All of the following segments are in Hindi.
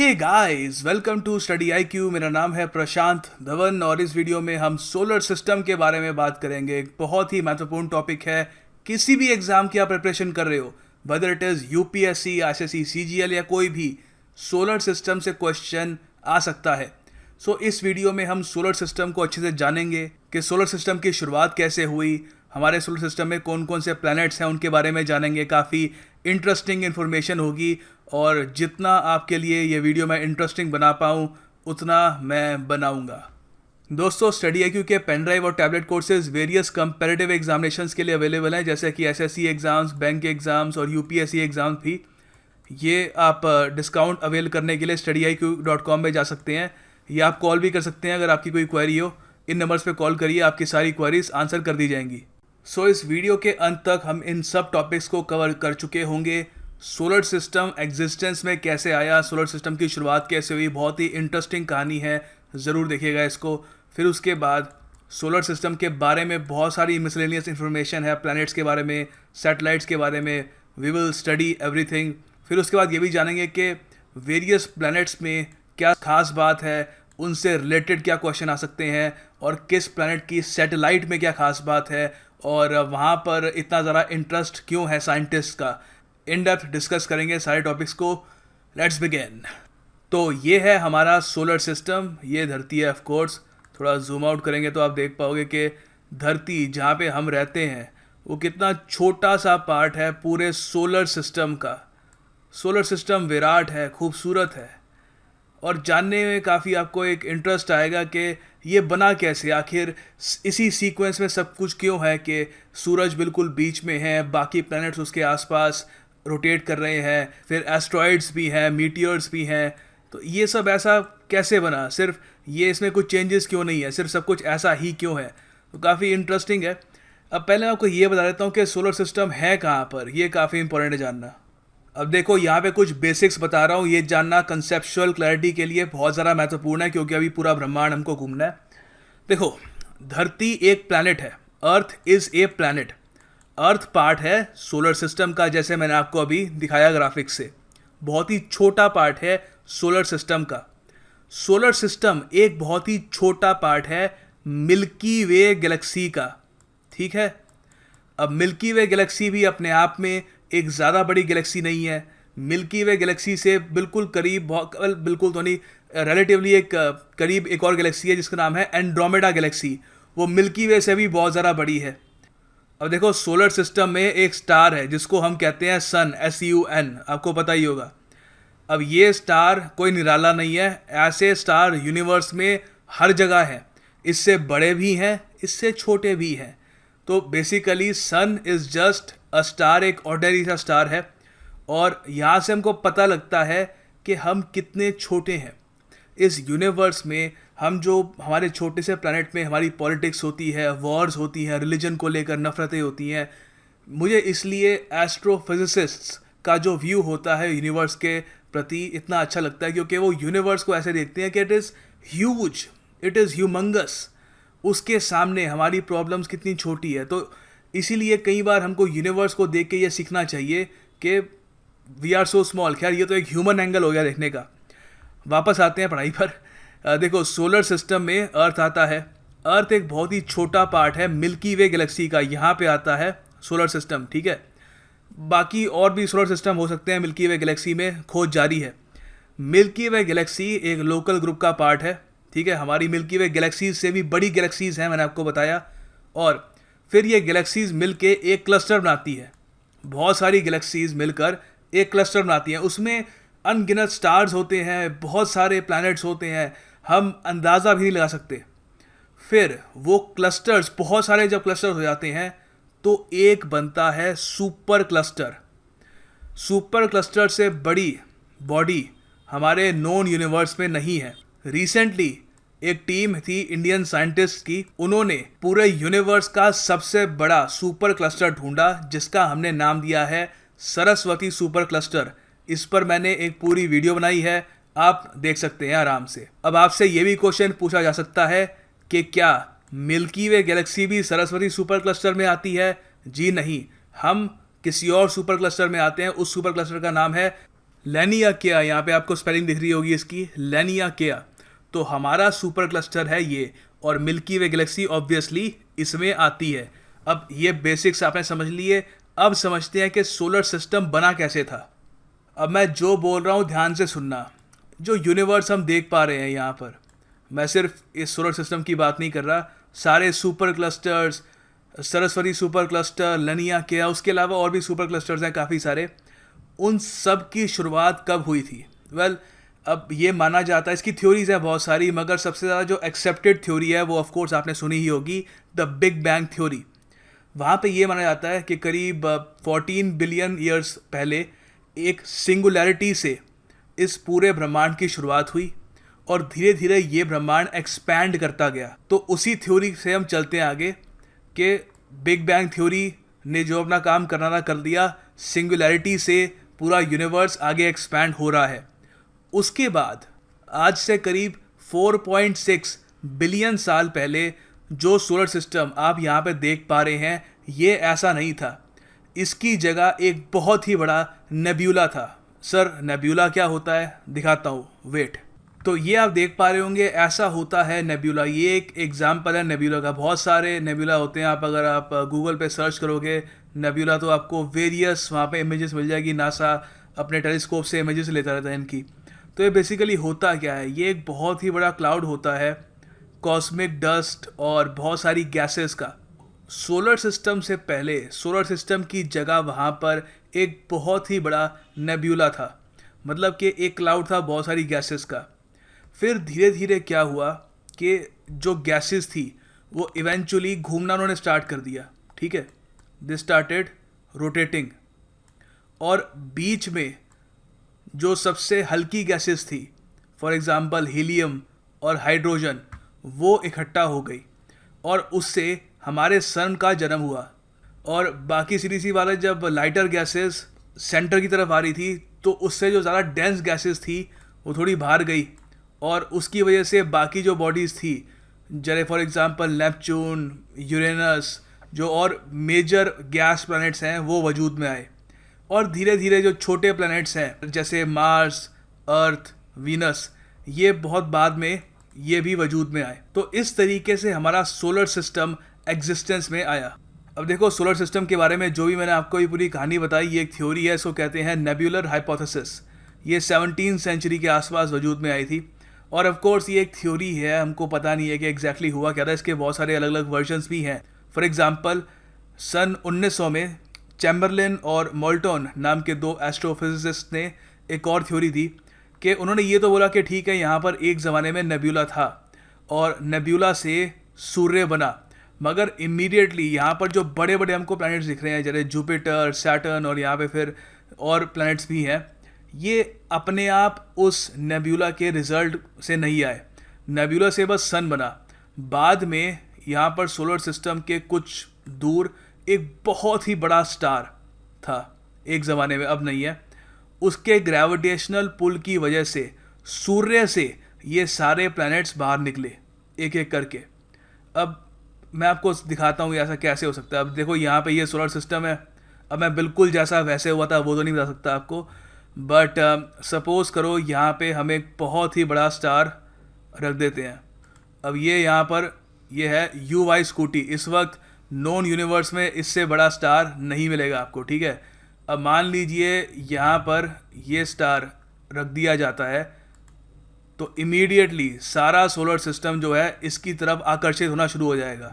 Hey guys, welcome to study IQ. मेरा नाम है प्रशांत धवन और इस वीडियो में हम सोलर सिस्टम के बारे में बात करेंगे। एक बहुत ही महत्वपूर्ण टॉपिक है। किसी भी एग्जाम की आप प्रिपरेशन कर रहे हो, whether it is UPSC, ISSC, CGL या कोई भी, सोलर सिस्टम से क्वेश्चन आ सकता है। सो इस वीडियो में हम सोलर सिस्टम को अच्छे से जानेंगे कि सोलर सिस्टम की शुरुआत कैसे हुई, हमारे सोलर सिस्टम में कौन कौन से प्लैनेट्स हैं उनके बारे में जानेंगे। काफ़ी इंटरेस्टिंग इन्फॉर्मेशन होगी और जितना आपके लिए ये वीडियो मैं इंटरेस्टिंग बना पाऊँ उतना मैं बनाऊँगा। दोस्तों, स्टडी आईक्यू के पेन ड्राइव और tablet courses various comparative examinations के लिए अवेलेबल हैं, जैसे कि एसएससी एग्ज़ाम्स, बैंक के एग्ज़ाम्स और यूपीएससी एग्ज़ाम्स भी। ये आप डिस्काउंट अवेल करने के लिए studyIQ.com में जा सकते हैं या आप कॉल भी कर सकते हैं। अगर आपकी कोई क्वेरी हो, इन नंबर्स पे कॉल करिए, आपकी सारी क्वेरीज आंसर कर दी जाएंगी। सो इस वीडियो के अंत तक हम इन सब टॉपिक्स को कवर कर चुके होंगे। सोलर सिस्टम एग्जिस्टेंस में कैसे आया, सोलर सिस्टम की शुरुआत कैसे हुई, बहुत ही इंटरेस्टिंग कहानी है, ज़रूर देखिएगा इसको। फिर उसके बाद सोलर सिस्टम के बारे में बहुत सारी मिसलेनियस इन्फॉर्मेशन है, प्लैनेट्स के बारे में, सैटेलाइट्स के बारे में। We will study everything. फिर उसके बाद ये भी जानेंगे कि वेरियस प्लैनेट्स में क्या खास बात है, उनसे रिलेटेड क्या क्वेश्चन आ सकते हैं और किस प्लैनेट की सैटेलाइट में क्या खास बात है और वहाँ पर इतना ज़्यादा इंटरेस्ट क्यों है साइंटिस्ट का। इन डेप्थ डिस्कस करेंगे सारे टॉपिक्स को। Let's begin. तो ये है हमारा सोलर सिस्टम, ये धरती है ऑफ कोर्स। थोड़ा जूम आउट करेंगे तो आप देख पाओगे कि धरती जहाँ पे हम रहते हैं वो कितना छोटा सा पार्ट है पूरे सोलर सिस्टम का। सोलर सिस्टम विराट है, खूबसूरत है और जानने में काफ़ी आपको एक इंटरेस्ट आएगा कि ये बना कैसे, आखिर इसी सीक्वेंस में सब कुछ क्यों है कि सूरज बिल्कुल बीच में है, बाकी प्लैनेट्स उसके आसपास रोटेट कर रहे हैं, फिर एस्ट्रॉइड्स भी हैं, मीटियर्स भी हैं। तो ये सब ऐसा कैसे बना, सिर्फ ये इसमें कुछ चेंजेस क्यों नहीं है, सिर्फ सब कुछ ऐसा ही क्यों है। तो काफ़ी इंटरेस्टिंग है। अब पहले मैं आपको ये बता देता हूँ कि सोलर सिस्टम है कहाँ पर, ये काफ़ी इंपॉर्टेंट है जानना। अब देखो, यहाँ पे कुछ बेसिक्स बता रहा हूँ, ये जानना कंसेप्चुअल क्लैरिटी के लिए बहुत ज़्यादा महत्वपूर्ण है क्योंकि अभी पूरा ब्रह्मांड हमको घूमना है। देखो, धरती एक प्लैनेट है, earth is a planet. Earth part है सोलर सिस्टम का, जैसे मैंने आपको अभी दिखाया ग्राफिक्स से। बहुत ही छोटा पार्ट है सोलर सिस्टम का। सोलर सिस्टम एक बहुत ही छोटा पार्ट है मिल्की वे गैलेक्सी का, ठीक है। अब मिल्की वे गैलेक्सी भी अपने आप में एक ज़्यादा बड़ी गैलेक्सी नहीं है। मिल्की वे गैलेक्सी से बिल्कुल करीब, बिल्कुल तो नहीं, रिलेटिवली एक करीब एक और गैलेक्सी है जिसका नाम है एंड्रोमेडा गैलेक्सी। वो मिल्की वे से भी बहुत ज़्यादा बड़ी है। अब देखो, सोलर सिस्टम में एक स्टार है जिसको हम कहते हैं सन, SUN, आपको पता ही होगा। अब ये स्टार कोई निराला नहीं है, ऐसे स्टार यूनिवर्स में हर जगह हैं। इससे बड़े भी हैं, इससे छोटे भी हैं। तो basically sun is just a star, एक ऑर्डिनरी सा स्टार है। और यहाँ से हमको पता लगता है कि हम कितने छोटे हैं इस यूनिवर्स में। हम जो हमारे छोटे से प्लैनेट में हमारी पॉलिटिक्स होती है, वॉर्स होती हैं, रिलीजन को लेकर नफ़रतें होती हैं। मुझे इसलिए एस्ट्रोफिजिसिस्ट्स का जो व्यू होता है यूनिवर्स के प्रति इतना अच्छा लगता है क्योंकि वो यूनिवर्स को ऐसे देखते हैं कि it is huge, it is humongous. उसके सामने हमारी प्रॉब्लम्स कितनी छोटी है। तो इसीलिए कई बार हमको यूनिवर्स को देख के ये सीखना चाहिए कि वी आर सो स्मॉल। खैर, ये तो एक ह्यूमन एंगल हो गया देखने का। वापस आते हैं पढ़ाई पर। देखो, सोलर सिस्टम में अर्थ आता है। अर्थ एक बहुत ही छोटा पार्ट है मिल्की वे गैलेक्सी का, यहाँ पे आता है सोलर सिस्टम, ठीक है। बाकी और भी सोलर सिस्टम हो सकते हैं मिल्की वे गैलेक्सी में, खोज जारी है। मिल्की वे गैलेक्सी एक लोकल ग्रुप का पार्ट है, ठीक है। हमारी मिल्की वे गैलेक्सीज से भी बड़ी गैलेक्सीज हैं, मैंने आपको बताया। और फिर ये गैलेक्सीज मिलके एक क्लस्टर बनाती है। बहुत सारी गैलेक्सीज मिलकर एक क्लस्टर बनाती हैं। उसमें अनगिनत स्टार्स होते हैं, बहुत सारे प्लैनेट्स होते हैं, हम अंदाज़ा भी नहीं लगा सकते। फिर वो क्लस्टर्स, बहुत सारे जब क्लस्टर्स हो जाते हैं तो एक बनता है सुपर क्लस्टर। सुपर क्लस्टर से बड़ी बॉडी हमारे नोन यूनिवर्स में नहीं है। रिसेंटली एक टीम थी इंडियन साइंटिस्ट की, उन्होंने पूरे यूनिवर्स का सबसे बड़ा सुपर क्लस्टर ढूंढा जिसका हमने नाम दिया है सरस्वती सुपर क्लस्टर। इस पर मैंने एक पूरी वीडियो बनाई है, आप देख सकते हैं आराम से। अब आपसे ये भी क्वेश्चन पूछा जा सकता है कि क्या मिल्की वे गैलेक्सी भी सरस्वती सुपर क्लस्टर में आती है? जी नहीं, हम किसी और सुपर क्लस्टर में आते हैं। उस सुपर क्लस्टर का नाम है लेनियाकेआ, यहाँ पे आपको स्पेलिंग दिख रही होगी इसकी, लेनियाकेआ। तो हमारा सुपर क्लस्टर है ये, और मिल्की वे गैलेक्सी ऑब्वियसली इसमें आती है। अब ये बेसिक्स आपने समझ लिए, अब समझते हैं कि सोलर सिस्टम बना कैसे था। अब मैं जो बोल रहा हूँ ध्यान से सुनना। जो यूनिवर्स हम देख पा रहे हैं यहाँ पर, मैं सिर्फ इस सोलर सिस्टम की बात नहीं कर रहा, सारे super clusters, Saraswati super cluster, Laniakea, उसके अलावा और भी सुपर क्लस्टर्स हैं काफ़ी सारे, उन सब की शुरुआत कब हुई थी? वेल, अब ये माना जाता है, इसकी थ्योरीज हैं बहुत सारी, मगर सबसे ज़्यादा जो एक्सेप्टेड थ्योरी है वो ऑफ कोर्स आपने सुनी ही होगी, द बिग बैंग थ्योरी। वहाँ पे ये माना जाता है कि करीब 14 बिलियन ईयर्स पहले एक सिंगुलैरिटी से इस पूरे ब्रह्मांड की शुरुआत हुई, और धीरे धीरे ये ब्रह्मांड एक्सपैंड करता गया। तो उसी थ्योरी से हम चलते हैं आगे कि बिग बैंग थ्योरी ने जो अपना काम करना था कर दिया, सिंगुलैरिटी से पूरा यूनिवर्स आगे एक्सपैंड हो रहा है। उसके बाद आज से करीब 4.6 बिलियन साल पहले जो सोलर सिस्टम आप यहाँ पे देख पा रहे हैं, ये ऐसा नहीं था। इसकी जगह एक बहुत ही बड़ा नेब्यूला था। सर, नेब्यूला क्या होता है? दिखाता हूँ, वेट। तो ये आप देख पा रहे होंगे, ऐसा होता है नेब्यूला। ये एक एग्जाम्पल है नेब्यूला का। बहुत सारे नेब्यूला होते हैं, अगर आप गूगल पे सर्च करोगे नेब्यूला तो आपको वेरियस वहाँ पे इमेजेस मिल जाएगी। नासा अपने टेलीस्कोप से इमेजेस लेता रहता है इनकी। तो ये बेसिकली होता क्या है, ये एक बहुत ही बड़ा क्लाउड होता है, कॉस्मिक डस्ट और बहुत सारी गैसेस का। सोलर सिस्टम से पहले, सोलर सिस्टम की जगह वहाँ पर एक बहुत ही बड़ा नेब्यूला था, मतलब कि एक क्लाउड था बहुत सारी गैसेस का। फिर धीरे धीरे क्या हुआ कि जो गैसेस थी वो इवेंचुअली घूमना उन्होंने स्टार्ट कर दिया, ठीक है। दे स्टार्टेड रोटेटिंग, और बीच में जो सबसे हल्की गैसेस थी, फॉर एग्जांपल हीलियम और हाइड्रोजन, वो इकट्ठा हो गई, और उससे हमारे सन का जन्म हुआ। और बाकी सीधी सी बात है, जब लाइटर गैसेस सेंटर की तरफ आ रही थी तो उससे जो ज़्यादा डेंस गैसेस थी वो थोड़ी बाहर गई, और उसकी वजह से बाकी जो बॉडीज़ थी, जैसे फॉर एग्जांपल नेपच्यून, यूरेनस, जो और मेजर गैस प्लैनेट्स हैं वो वजूद में आए। और धीरे धीरे जो छोटे प्लैनेट्स हैं जैसे मार्स, अर्थ, वीनस, ये बहुत बाद में ये भी वजूद में आए। तो इस तरीके से हमारा सोलर सिस्टम एग्जिस्टेंस में आया। अब देखो, सोलर सिस्टम के बारे में जो भी मैंने आपको ये पूरी कहानी बताई, ये एक थ्योरी है, इसको कहते हैं नेब्यूलर हाइपोथेसिस। ये 17वीं सेंचुरी के आसपास वजूद में आई थी, और ऑफ कोर्स ये एक थ्योरी है, हमको पता नहीं है कि एग्जैक्टली हुआ क्या था। इसके बहुत सारे अलग अलग वर्जन्स भी हैं। फॉर एग्जांपल सन 1900 में चैम्बरलिन और मोल्टन नाम के दो एस्ट्रोफिजिसिस्ट ने एक और थ्योरी दी कि उन्होंने ये तो बोला कि ठीक है, यहाँ पर एक ज़माने में नेब्यूला था और नेब्यूला से सूर्य बना, मगर इमीडिएटली यहाँ पर जो बड़े बड़े हमको प्लैनेट्स दिख रहे हैं जैसे जुपिटर, सैटर्न, और यहाँ पे फिर और प्लैनेट्स भी हैं, ये अपने आप उस नेब्यूला के रिजल्ट से नहीं आए। नेब्यूला से बस सन बना। बाद में यहाँ पर सोलर सिस्टम के कुछ दूर एक बहुत ही बड़ा स्टार था एक ज़माने में, अब नहीं है। उसके ग्रेविटेशनल पुल की वजह से सूर्य से ये सारे प्लैनेट्स बाहर निकले एक एक करके। अब मैं आपको दिखाता हूँ ऐसा कैसे हो सकता है। अब देखो, यहाँ पे ये सोलर सिस्टम है। अब मैं बिल्कुल जैसा वैसे हुआ था वो तो नहीं बता सकता आपको, बट सपोज़ करो यहाँ पे हम एक बहुत ही बड़ा स्टार रख देते हैं। अब ये यहाँ पर ये है UY स्कूटी। इस वक्त नॉन यूनिवर्स में इससे बड़ा स्टार नहीं मिलेगा आपको, ठीक है। अब मान लीजिए यहाँ पर ये स्टार रख दिया जाता है, तो इमीडिएटली सारा सोलर सिस्टम जो है इसकी तरफ आकर्षित होना शुरू हो जाएगा।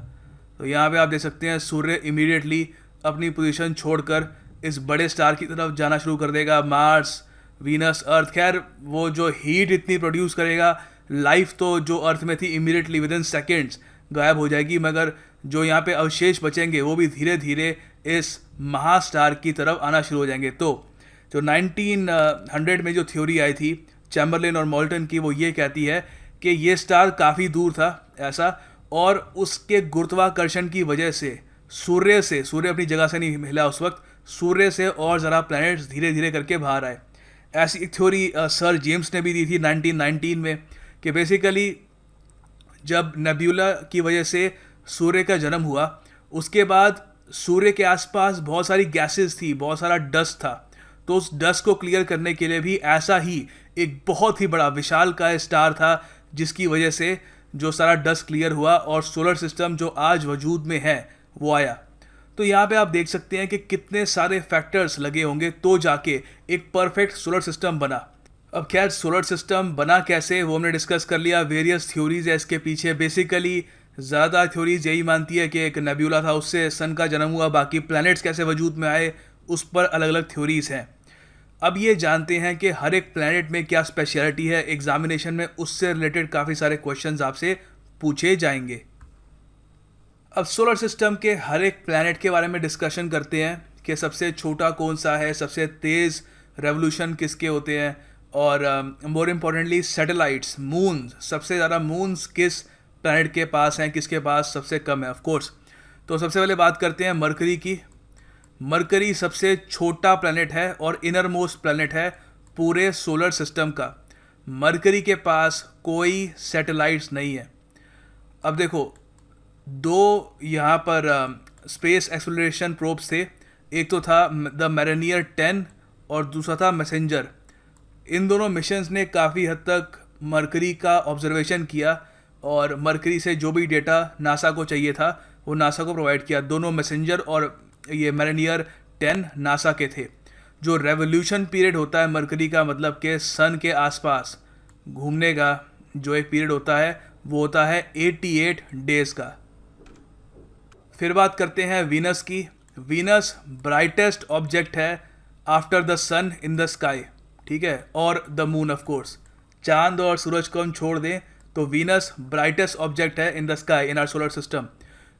तो यहाँ पे आप देख सकते हैं सूर्य इमीडिएटली अपनी पोजीशन छोड़कर इस बड़े स्टार की तरफ जाना शुरू कर देगा। मार्स, वीनस, अर्थ, खैर वो जो हीट इतनी प्रोड्यूस करेगा, लाइफ तो जो अर्थ में थी इमीडिएटली विद इन सेकेंड्स गायब हो जाएगी, मगर जो यहाँ पे अवशेष बचेंगे वो भी धीरे धीरे इस महास्टार की तरफ आना शुरू हो जाएंगे। तो जो 1900 में जो थ्योरी आई थी चैम्बरलिन और मोल्टन की, वो ये कहती है कि ये स्टार काफ़ी दूर था ऐसा, और उसके गुरुत्वाकर्षण की वजह से सूर्य अपनी जगह से नहीं हिला उस वक्त, सूर्य से और ज़रा प्लैनेट्स धीरे धीरे करके बाहर आए। ऐसी एक थ्योरी सर जेम्स ने भी दी थी 1919 में, कि बेसिकली जब नेब्यूला की वजह से सूर्य का जन्म हुआ, उसके बाद सूर्य के आसपास बहुत सारी गैसेस थी, बहुत सारा डस्ट था, तो उस डस्ट को क्लियर करने के लिए भी ऐसा ही एक बहुत ही बड़ा विशालकाय स्टार था, जिसकी वजह से जो सारा डस्ट क्लियर हुआ और सोलर सिस्टम जो आज वजूद में है वो आया। तो यहाँ पे आप देख सकते हैं कि कितने सारे फैक्टर्स लगे होंगे तो जाके एक परफेक्ट सोलर सिस्टम बना। अब खैर सोलर सिस्टम बना कैसे वो हमने डिस्कस कर लिया, वेरियस थ्योरीज है इसके पीछे। बेसिकली ज़्यादा थ्योरीज यही मानती है कि एक नेब्यूला था, उससे सन का जन्म हुआ, बाकी प्लैनेट्स कैसे वजूद में आए उस पर अलग अलग थ्योरीज हैं। अब ये जानते हैं कि हर एक प्लैनेट में क्या स्पेशलिटी है, एग्जामिनेशन में उससे रिलेटेड काफ़ी सारे क्वेश्चंस आपसे पूछे जाएंगे। अब सोलर सिस्टम के हर एक प्लैनेट के बारे में डिस्कशन करते हैं कि सबसे छोटा कौन सा है, सबसे तेज़ रेवोल्यूशन किसके होते हैं, और मोर इम्पोर्टेंटली सैटेलाइट्स, मून्स, सबसे ज़्यादा मून्स किस प्लैनेट के पास हैं, किसके पास सबसे कम है ऑफ कोर्स। तो सबसे पहले बात करते हैं मरकरी की। मरकरी सबसे छोटा प्लैनेट है और इनर मोस्ट प्लैनेट है पूरे सोलर सिस्टम का। मरकरी के पास कोई सैटेलाइट्स नहीं है। अब देखो, दो यहाँ पर स्पेस एक्सप्लोरेशन प्रोब्स थे, एक तो था द मैरिनियर 10 और दूसरा था मैसेंजर। इन दोनों मिशंस ने काफ़ी हद तक मरकरी का ऑब्जर्वेशन किया और मरकरी से जो भी डेटा नासा को चाहिए था वो नासा को प्रोवाइड किया। दोनों मैसेंजर और ये मैरिनियर 10 नासा के थे। जो रेवोल्यूशन पीरियड होता है मरकरी का, मतलब कि सन के आसपास घूमने का जो एक पीरियड होता है वो होता है 88 डेज़ का। फिर बात करते हैं वीनस की। वीनस ब्राइटेस्ट ऑब्जेक्ट है after the sun in the sky, ठीक है, और द मून ऑफ कोर्स। चांद और सूरज को हम छोड़ दें तो वीनस ब्राइटेस्ट ऑब्जेक्ट है in the sky in our solar system.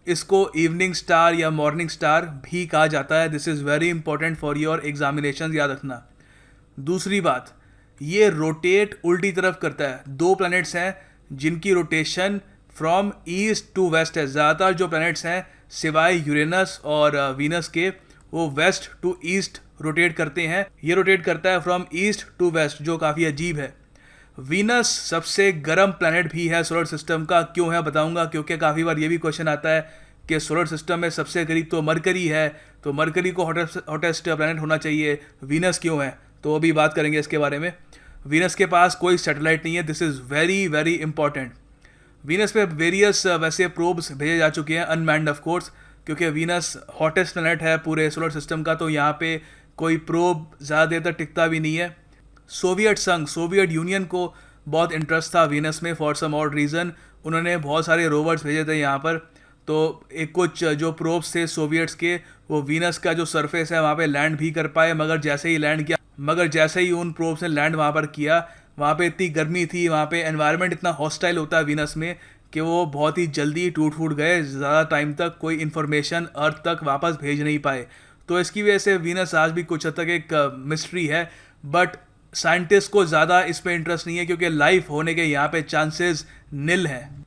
इसको इवनिंग स्टार या मॉर्निंग स्टार भी कहा जाता है। This is very important for your examination, याद रखना। दूसरी बात, ये रोटेट उल्टी तरफ करता है। दो प्लैनेट्स हैं जिनकी rotation from east to west है। ज़्यादातर जो प्लैनेट्स हैं सिवाय यूरेनस और वीनस के, वो वेस्ट टू ईस्ट रोटेट करते हैं। ये रोटेट करता है फ्रॉम ईस्ट टू वेस्ट, जो काफ़ी अजीब है। वीनस सबसे गर्म प्लैनेट भी है सोलर सिस्टम का। क्यों है बताऊंगा, क्योंकि काफ़ी बार ये भी क्वेश्चन आता है कि सोलर सिस्टम में सबसे करीब तो मरकरी है, तो मरकरी को हॉटेस्ट प्लैनेट होना चाहिए, वीनस क्यों है, तो अभी बात करेंगे इसके बारे में। वीनस के पास कोई सैटेलाइट नहीं है। This is very very important. Venus पे वेरियस वैसे प्रोब्स भेजे जा चुके हैं, अनमैन्ड ऑफ कोर्स, क्योंकि वीनस हॉटेस्ट प्लैनेट है पूरे सोलर सिस्टम का, तो यहाँ पे कोई प्रोब ज़्यादा देर तक टिकता भी नहीं है। सोवियत संघ, सोवियत यूनियन को बहुत इंटरेस्ट था वीनस में फॉर सम ऑड रीज़न। उन्होंने बहुत सारे रोवर्स भेजे थे यहाँ पर, तो एक कुछ जो प्रोब्स थे सोवियट्स के, वो वीनस का जो सरफेस है वहाँ पे लैंड भी कर पाए। मगर जैसे ही उन प्रोब्स ने लैंड वहाँ पर किया, वहाँ पे इतनी गर्मी थी, वहाँ पे एनवायरनमेंट इतना हॉस्टाइल होता है वीनस में कि वो बहुत ही जल्दी टूट फूट गए। ज़्यादा टाइम तक कोई इन्फॉर्मेशन अर्थ तक वापस भेज नहीं पाए। तो इसकी वजह से वीनस आज भी कुछ हद तक एक मिस्ट्री है। बट साइंटिस्ट को ज़्यादा इस पर इंटरेस्ट नहीं है क्योंकि लाइफ होने के यहाँ पे चांसेस निल हैं।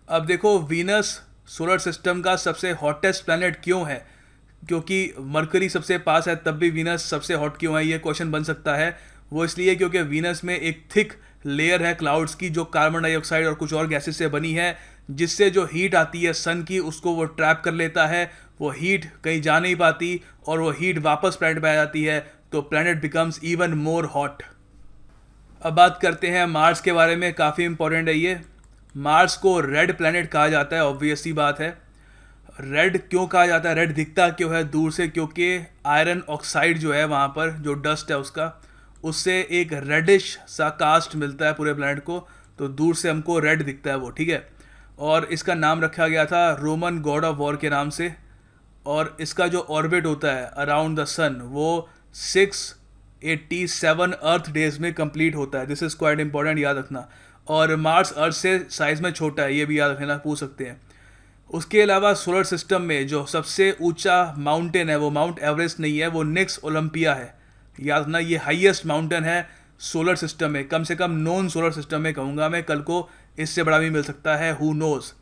अब देखो, वीनस सोलर सिस्टम का सबसे हॉटेस्ट प्लैनेट क्यों है? क्योंकि मरकरी सबसे पास है, तब भी वीनस सबसे हॉट क्यों है, ये क्वेश्चन बन सकता है। वो इसलिए क्योंकि वीनस में एक थिक लेयर है क्लाउड्स की, जो कार्बन डाइऑक्साइड और कुछ और गैसेस से बनी है, जिससे जो हीट आती है सन की उसको वो ट्रैप कर लेता है। वो हीट कहीं जा नहीं पाती और वो हीट वापस प्लैनेट पे आ जाती है, तो planet becomes even more hot. अब बात करते हैं मार्स के बारे में, काफ़ी इंपॉर्टेंट है ये। मार्स को रेड प्लैनेट कहा जाता है, ऑब्वियस सी बात है। रेड क्यों कहा जाता है, रेड दिखता क्यों है दूर से? क्योंकि आयरन ऑक्साइड जो है वहाँ पर, जो डस्ट है उसका, उससे एक रेडिश सा कास्ट मिलता है पूरे प्लैनेट को, तो दूर से हमको रेड दिखता है वो, ठीक है। और इसका नाम रखा गया था रोमन गॉड ऑफ वॉर के नाम से। और इसका जो ऑर्बिट होता है अराउंड द सन, वो 687 अर्थ डेज में कंप्लीट होता है। दिस इज़ क्वाइट इंपॉर्टेंट, याद रखना। और मार्स अर्थ से साइज में छोटा है, ये भी याद रखना, पूछ सकते हैं। उसके अलावा सोलर सिस्टम में जो सबसे ऊंचा माउंटेन है वो माउंट एवरेस्ट नहीं है, वो निक्स ओलंपिया है, याद रखना। ये हाईएस्ट माउंटेन है सोलर सिस्टम में, कम से कम नॉन सोलर सिस्टम में कहूँगा मैं, कल को इससे बड़ा भी मिल सकता है, हु नोज।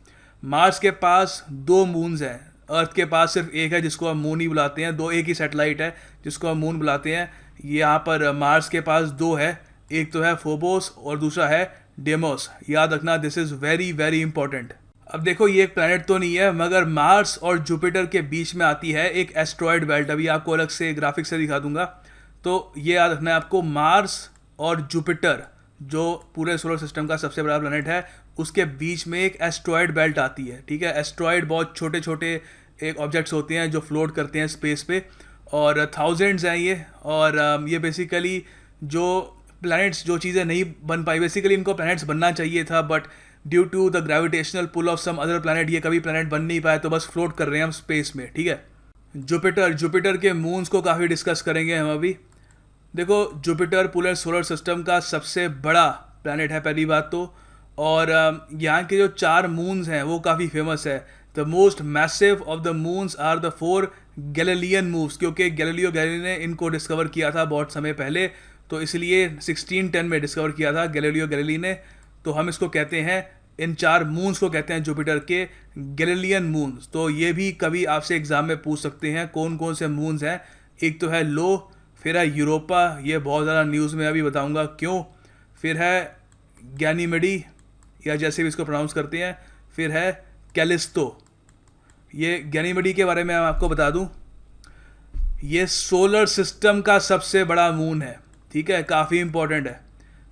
मार्स के पास 2 मून्स हैं, अर्थ के पास सिर्फ एक है जिसको हम मून ही बुलाते हैं। एक ही सैटेलाइट है जिसको हम मून बुलाते हैं। यहाँ पर मार्स के पास 2 है, एक तो है फोबोस और दूसरा है डेमोस, याद रखना। This is very very important. अब देखो, ये एक प्लैनेट तो नहीं है, मगर मार्स और जुपिटर के बीच में आती है एक एस्ट्रॉयड बेल्ट। अभी आपको अलग से ग्राफिक से दिखा दूंगा। तो ये याद रखना है आपको, मार्स और जुपिटर जो पूरे सोलर सिस्टम का सबसे बड़ा प्लैनेट है, उसके बीच में एक एस्ट्रॉयड बेल्ट आती है, ठीक है। एस्ट्रॉयड बहुत छोटे छोटे एक ऑब्जेक्ट्स होते हैं जो फ्लोट करते हैं स्पेस पे, और थाउजेंड्स हैं ये। और ये बेसिकली जो प्लैनेट्स, जो चीज़ें नहीं बन पाई, बेसिकली इनको प्लैनेट्स बनना चाहिए था, but due to the gravitational pull of some other planet ये कभी प्लैनेट बन नहीं पाए, तो बस फ्लोट कर रहे हैं हम स्पेस में, ठीक है। जुपिटर के मून्स को काफ़ी डिस्कस करेंगे हम अभी। देखो, जुपिटर पूरे सोलर सिस्टम का सबसे बड़ा प्लैनेट है पहली बात तो, और यहाँ के जो 4 मून्स हैं वो काफ़ी फेमस है। The most massive of the moons are the 4 Galilean moons, क्योंकि गैलीलियो गैलीली ने इनको डिस्कवर किया था बहुत समय पहले, तो इसलिए 1610 में डिस्कवर किया था गैलीलियो गैलीली ने। तो हम इसको कहते हैं, इन 4 मून्स को कहते हैं जुपिटर के गैलीलियन मून्स। तो ये भी कभी आपसे एग्जाम में पूछ सकते हैं कौन कौन से मून्स हैं। एक तो है लो, फिर है यूरोपा, ये बहुत ज़्यादा न्यूज़ में अभी बताऊंगा क्यों, फिर है गैनीमेडी या जैसे भी इसको प्रोनाउंस करते हैं, फिर है कैलिस्टो। ये गैनीमेडी के बारे में मैं आपको बता दूं, ये सोलर सिस्टम का सबसे बड़ा मून है, ठीक है, काफ़ी इंपॉर्टेंट है।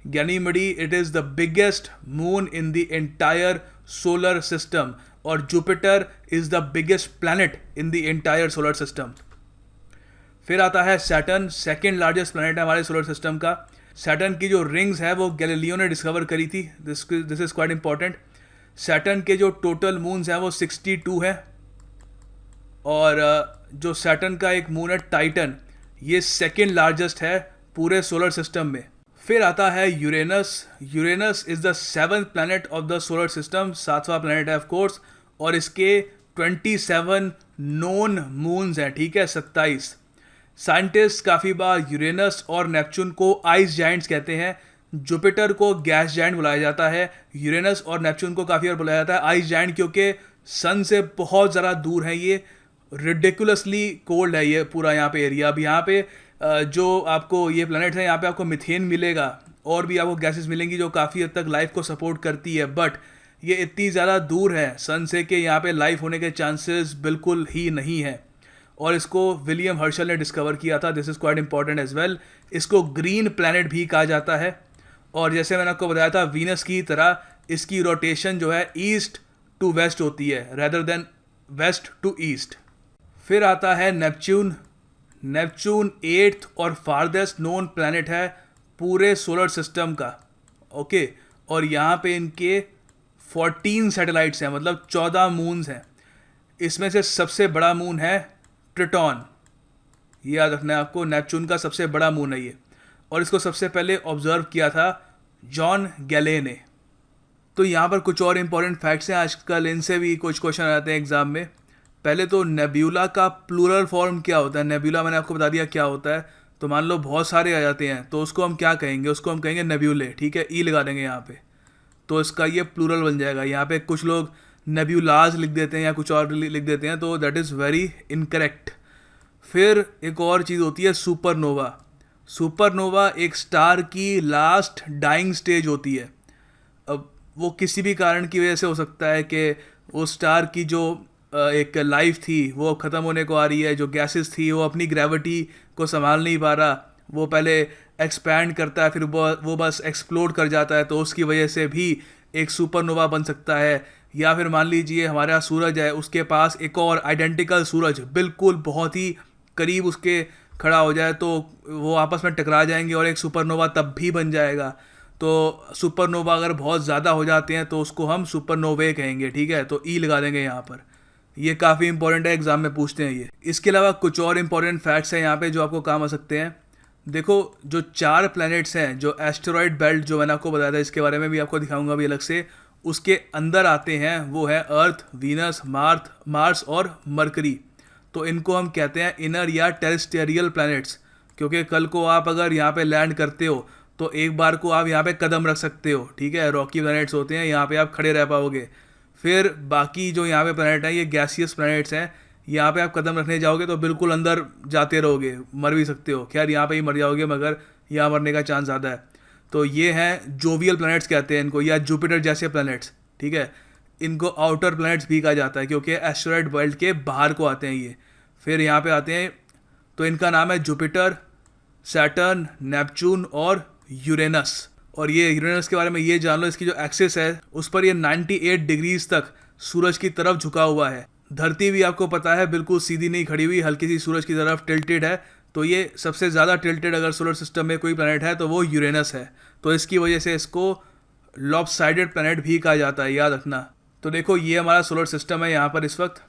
Ganymede, it is the biggest moon in the entire solar system, और Jupiter is the biggest planet in the entire solar system. फिर आता है सैटर्न, सेकेंड लार्जेस्ट प्लैनेट है हमारे सोलर सिस्टम का। सैटर्न की जो रिंग्स है वो गैलीलियो ने डिस्कवर करी थी, this is quite important. Saturn के जो टोटल मून्स हैं वो 62 है, और जो सैटर्न का एक मून है टाइटन, ये सेकेंड लार्जेस्ट है पूरे सोलर सिस्टम में। फिर आता है Uranus. Uranus is the 7th planet of the solar system, 7वां प्लैनेट है ऑफ कोर्स, और इसके 27 नोन मून्स हैं, ठीक है, 27। साइंटिस्ट काफ़ी बार यूरेनस और नेपच्यून को आइस जाइंट्स कहते हैं, जुपिटर को गैस जाइंट बुलाया जाता है, यूरेनस और नेपच्यून को काफ़ी बार बुलाया जाता है आइस जाइंट, क्योंकि सन से बहुत ज़्यादा दूर है ये, रिडिकुलसली कोल्ड है ये पूरा यहाँ पे एरिया। अब यहाँ पे जो आपको ये प्लैनेट है, यहाँ पे आपको मिथेन मिलेगा और भी आपको गैसेस मिलेंगी जो काफ़ी हद तक लाइफ को सपोर्ट करती है, बट ये इतनी ज़्यादा दूर है सन से कि यहाँ पे लाइफ होने के चांसेस बिल्कुल ही नहीं है। और इसको विलियम हर्शल ने डिस्कवर किया था, this is quite important as well. इसको ग्रीन प्लैनेट भी कहा जाता है, और जैसे मैंने आपको बताया था वीनस की तरह इसकी रोटेशन जो है ईस्ट टू वेस्ट होती है rather than west to east. फिर आता है नेपच्यून। नेपच्यून 8th और फारदेस्ट नोन प्लैनेट है पूरे सोलर सिस्टम का, ओके। और यहाँ पे इनके 14 सैटेलाइट्स हैं, मतलब 14 मून्स हैं। इसमें से सबसे बड़ा मून है ट्रिटॉन, ये याद रखना है आपको, नेपच्यून का सबसे बड़ा मून है ये, और इसको सबसे पहले ऑब्जर्व किया था जॉन गैले ने। तो यहाँ पर कुछ और इम्पोर्टेंट फैक्ट्स हैं आजकल, इनसे भी कुछ क्वेश्चन आते हैं एग्जाम में। पहले तो नेब्यूला का प्लूरल फॉर्म क्या होता है। नेब्यूला मैंने आपको बता दिया क्या होता है, तो मान लो बहुत सारे आ जाते हैं तो उसको हम क्या कहेंगे, उसको हम कहेंगे नेब्यूले, ठीक है, ई लगा देंगे यहाँ पे, तो इसका ये प्लूरल बन जाएगा। यहाँ पे कुछ लोग नेब्यूलाज लिख देते हैं या कुछ और लिख देते हैं, तो दैट इज़ वेरी इनकरेक्ट। फिर एक और चीज़ होती है सुपरनोवा। सुपरनोवा एक स्टार की लास्ट डाइंग स्टेज होती है। अब वो किसी भी कारण की वजह से हो सकता है कि वो स्टार की जो एक लाइफ थी वो ख़त्म होने को आ रही है, जो गैसेस थी वो अपनी ग्रेविटी को संभाल नहीं पा रहा, वो पहले एक्सपैंड करता है फिर वो बस एक्सप्लोड कर जाता है, तो उसकी वजह से भी एक सुपरनोवा बन सकता है। या फिर मान लीजिए हमारा सूरज है, उसके पास एक और आइडेंटिकल सूरज बिल्कुल बहुत ही करीब उसके खड़ा हो जाए, तो वो आपस में टकरा जाएंगे और एक सुपरनोवा तब भी बन जाएगा। तो सुपरनोवा अगर बहुत ज़्यादा हो जाते हैं तो उसको हम सुपरनोवे कहेंगे, ठीक है, तो ई लगा देंगे यहाँ पर। ये काफ़ी इंपॉर्टेंट है, एग्जाम में पूछते हैं ये। इसके अलावा कुछ और इंपॉर्टेंट फैक्ट्स हैं यहाँ पे जो आपको काम आ सकते हैं। देखो, जो 4 प्लैनेट्स हैं, जो एस्टेरॉयड बेल्ट जो मैंने आपको बताया था, इसके बारे में भी आपको दिखाऊंगा अभी अलग से, उसके अंदर आते हैं, वो है अर्थ, वीनस, मार्स और मरकरी। तो इनको हम कहते हैं इनर या टेरेस्टेरियल प्लैनेट्स, क्योंकि कल को आप अगर यहाँ पे लैंड करते हो तो एक बार को आप यहाँ पे कदम रख सकते हो, ठीक है, रॉकी प्लैनेट्स होते हैं, यहाँ पे आप खड़े रह पाओगे। फिर बाकी जो यहाँ पे प्लैनेट हैं ये गैसियस प्लैनेट्स हैं, यहाँ पे आप कदम रखने जाओगे तो बिल्कुल अंदर जाते रहोगे, मर भी सकते हो। खैर यहाँ पे ही मर जाओगे, मगर यहाँ मरने का चांस ज़्यादा है। तो ये हैं जोवियल प्लैनेट्स कहते हैं इनको, या जुपिटर जैसे प्लैनेट्स, ठीक है। इनको आउटर प्लैनेट्स भी कहा जाता है क्योंकि एस्टेरॉयड बेल्ट के बाहर को आते हैं ये। फिर यहाँ पे आते हैं, तो इनका नाम है जुपिटर, सैटर्न, नेपच्यून और यूरेनस। और ये यूरेनस के बारे में ये जान लो, इसकी जो एक्सिस है उस पर ये 98 डिग्रीज तक सूरज की तरफ झुका हुआ है। धरती भी आपको पता है बिल्कुल सीधी नहीं खड़ी हुई, हल्की सी सूरज की तरफ टिल्टेड है। तो ये सबसे ज़्यादा टिल्टेड अगर सोलर सिस्टम में कोई प्लैनेट है तो वो यूरेनस है। तो इसकी वजह से इसको लॉपसाइडेड प्लैनेट भी कहा जाता है, याद रखना। तो देखो ये हमारा सोलर सिस्टम है यहाँ पर इस वक्त,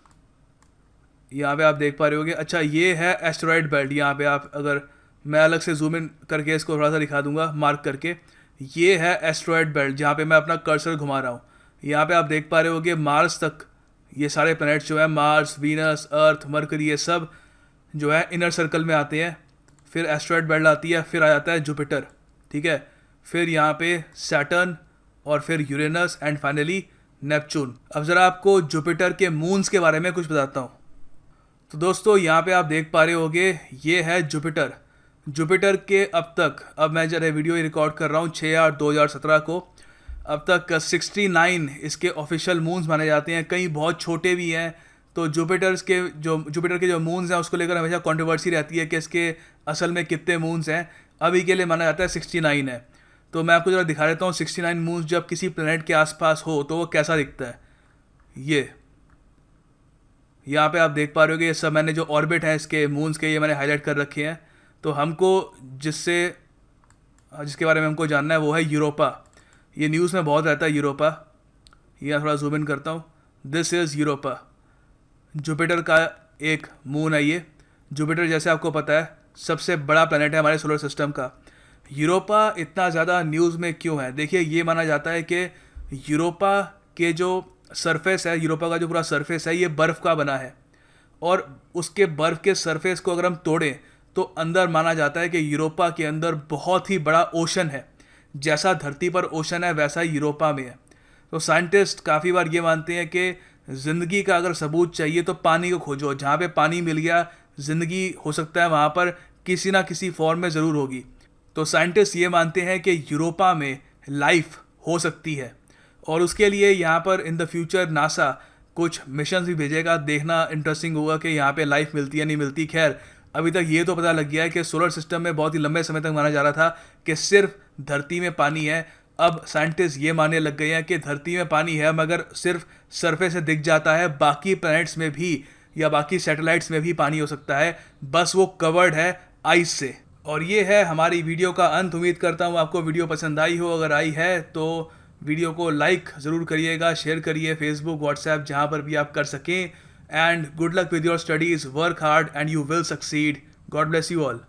यहाँ पे आप देख पा रहे होगे। अच्छा ये है एस्टेरॉयड बेल्ट, यहाँ पे आप अगर मैं अलग से जूम इन करके इसको थोड़ा सा दिखा दूंगा मार्क करके। ये है एस्टेरॉयड बेल्ट जहाँ पे मैं अपना कर्सर घुमा रहा हूँ। यहाँ पे आप देख पा रहे होगे मार्स तक ये सारे प्लैनेट्स जो है, मार्स, वीनस, अर्थ, मरकरी, ये सब जो है इनर सर्कल में आते हैं। फिर एस्टेरॉयड बेल्ट आती है, फिर आ जाता है जुपिटर, ठीक है। फिर यहाँ पे सैटर्न और फिर यूरेनस एंड फाइनली नेपच्यून। अब ज़रा आपको जुपिटर के मून्स के बारे में कुछ बताता हूँ। तो दोस्तों यहाँ पे आप देख पा रहे होगे ये है जुपिटर। जुपिटर के अब तक, अब मैं जरा वीडियो रिकॉर्ड कर रहा हूँ 6/8/2017 को, अब तक 69 इसके ऑफिशियल मून्स माने जाते हैं। कई बहुत छोटे भी हैं। तो जुपिटर के जो मून्स हैं उसको लेकर हमेशा कंट्रोवर्सी रहती है कि इसके असल में कितने मून्स हैं। अभी के लिए माना जाता है 69 है। तो मैं आपको ज़रा दिखा देता हूँ 69 मून्स जब किसी प्लैनेट के आसपास हो तो वो कैसा दिखता है। ये यहाँ पे आप देख पा रहे हो कि ये सब मैंने जो ऑर्बिट है इसके मून्स के, ये मैंने हाईलाइट कर रखे हैं। तो हमको जिसके बारे में हमको जानना है वो है यूरोपा। ये न्यूज़ में बहुत रहता है यूरोपा। ये थोड़ा जूम इन करता हूँ, दिस इज़ यूरोपा। जुपिटर का एक मून है ये। जुपिटर जैसे आपको पता है सबसे बड़ा प्लैनेट है हमारे सोलर सिस्टम का। यूरोपा इतना ज़्यादा न्यूज़ में क्यों है? देखिए ये माना जाता है कि यूरोपा के जो सरफेस है, यूरोपा का जो पूरा सरफेस है ये बर्फ़ का बना है। और उसके बर्फ़ के सरफेस को अगर हम तोड़ें तो अंदर माना जाता है कि यूरोपा के अंदर बहुत ही बड़ा ओशन है। जैसा धरती पर ओशन है वैसा ही यूरोपा में है। तो साइंटिस्ट काफ़ी बार ये मानते हैं कि ज़िंदगी का अगर सबूत चाहिए तो पानी को खोजो। जहाँ पे पानी मिल गया ज़िंदगी हो सकता है वहाँ पर किसी ना किसी फॉर्म में ज़रूर होगी। तो साइंटिस्ट ये मानते हैं कि यूरोपा में लाइफ हो सकती है। और उसके लिए यहाँ पर इन द फ्यूचर नासा कुछ मिशन भी भेजेगा। देखना इंटरेस्टिंग होगा कि यहाँ पे लाइफ मिलती है नहीं मिलती। खैर अभी तक ये तो पता लग गया है कि सोलर सिस्टम में बहुत ही लंबे समय तक माना जा रहा था कि सिर्फ धरती में पानी है। अब साइंटिस्ट ये मानने लग गए हैं कि धरती में पानी है मगर सिर्फ सरफेस से दिख जाता है, बाकी प्लैनेट्स में भी या बाकी सैटेलाइट्स में भी पानी हो सकता है, बस वो कवर्ड है आइस से। और ये है हमारी वीडियो का अंत। उम्मीद करता हूँ आपको वीडियो पसंद आई हो। अगर आई है तो वीडियो को लाइक ज़रूर करिएगा, शेयर करिए फेसबुक, व्हाट्सएप, जहाँ पर भी आप कर सकें। And good luck with your studies, work hard and you will succeed. God bless you all.